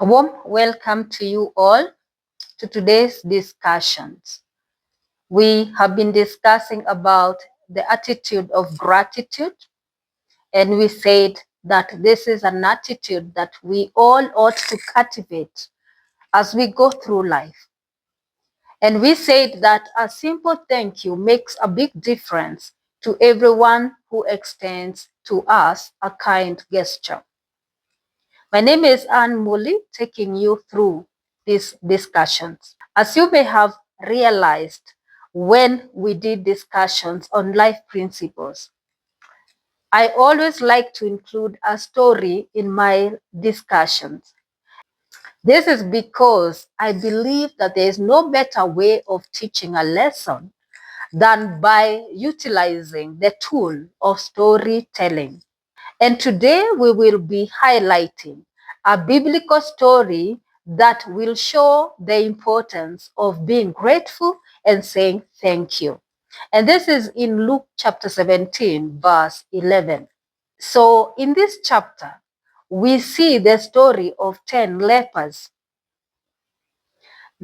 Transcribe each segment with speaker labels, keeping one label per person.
Speaker 1: A warm welcome to you all to today's discussions. We have been discussing about the attitude of gratitude, and we said that this is an attitude that we all ought to cultivate as we go through life. And we said that a simple thank you makes a big difference to everyone who extends to us a kind gesture. My name is Anne Muli, taking you through these discussions. As you may have realized when we did discussions on life principles, I always like to include a story in my discussions. This is because I believe that there is no better way of teaching a lesson than by utilizing the tool of storytelling. And today we will be highlighting a biblical story that will show the importance of being grateful and saying thank you. And this is in Luke chapter 17, verse 11. So in this chapter, we see the story of 10 lepers.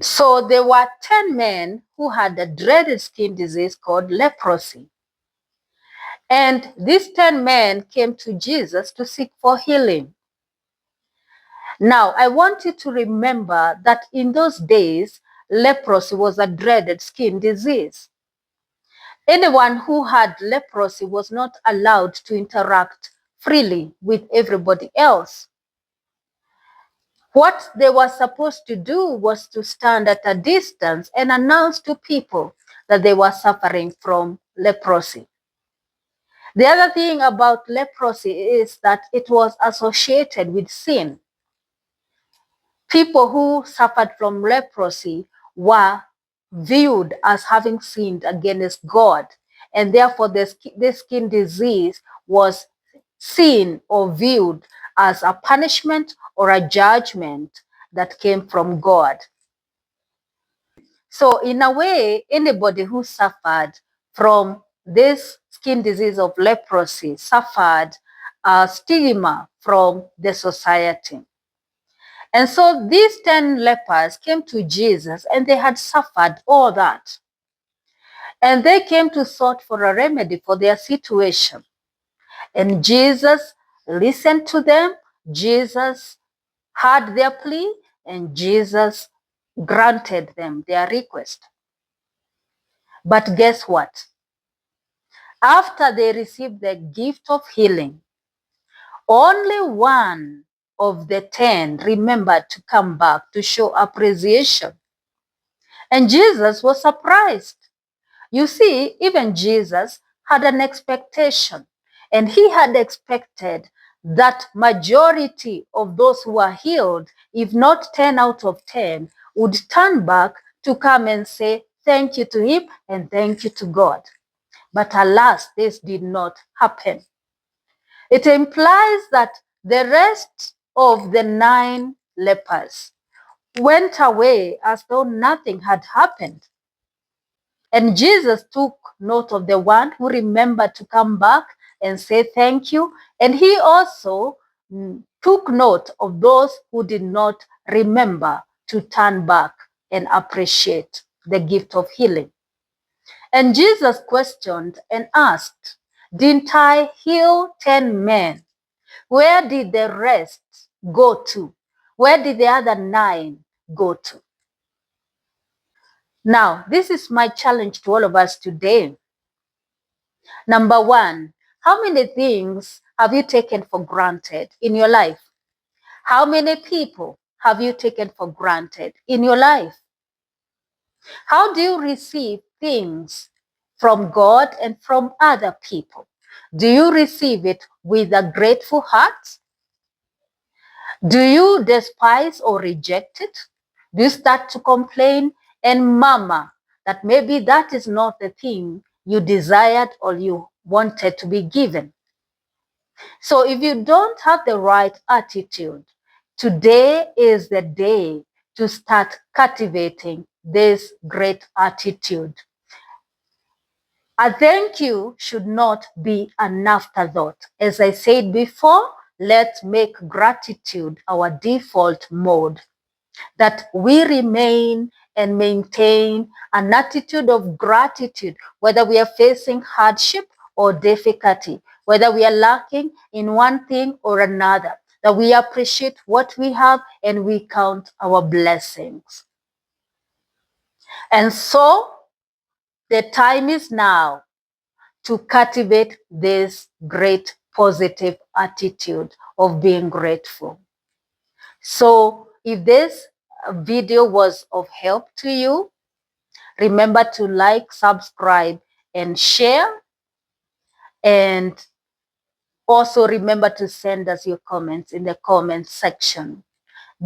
Speaker 1: So there were 10 men who had a dreaded skin disease called leprosy. And these 10 men came to Jesus to seek for healing. Now, I want you to remember that in those days, leprosy was a dreaded skin disease. Anyone who had leprosy was not allowed to interact freely with everybody else. What they were supposed to do was to stand at a distance and announce to people that they were suffering from leprosy. The other thing about leprosy is that it was associated with sin. People who suffered from leprosy were viewed as having sinned against God, and therefore this skin disease was seen or viewed as a punishment or a judgment that came from God. So in a way, anybody who suffered from this skin disease of leprosy suffered a stigma from the society. And so these 10 lepers came to Jesus, and they had suffered all that. And they came to sought for a remedy for their situation. And Jesus listened to them. Jesus heard their plea, and Jesus granted them their request. But guess what? After they received the gift of healing, only one of the 10 remembered to come back to show appreciation. And Jesus was surprised. You see, even Jesus had an expectation, and he had expected that majority of those who are healed, if not 10 out of 10, would turn back to come and say thank you to him and thank you to God. But alas, this did not happen. It implies that the rest of the 9 lepers went away as though nothing had happened. And Jesus took note of the one who remembered to come back and say thank you. And he also took note of those who did not remember to turn back and appreciate the gift of healing. And Jesus questioned and asked, didn't I heal 10 men? Where did the rest go to? Where did the other 9 go to? Now, this is my challenge to all of us today. Number 1, how many things have you taken for granted in your life? How many people have you taken for granted in your life? How do you receive things from God and from other people? Do you receive it with a grateful heart? Do you despise or reject it? Do you start to complain and murmur that maybe that is not the thing you desired or you wanted to be given? So if you don't have the right attitude, today is the day to start cultivating this great attitude. A thank you should not be an afterthought. As I said before, let's make gratitude our default mode, that we remain and maintain an attitude of gratitude, whether we are facing hardship or difficulty, whether we are lacking in one thing or another, that we appreciate what we have and we count our blessings. And so the time is now to cultivate this great positive attitude of being grateful. So if this video was of help to you, remember to like, subscribe, and share. And also remember to send us your comments in the comment section.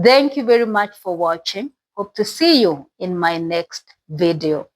Speaker 1: Thank you very much for watching. Hope to see you in my next video.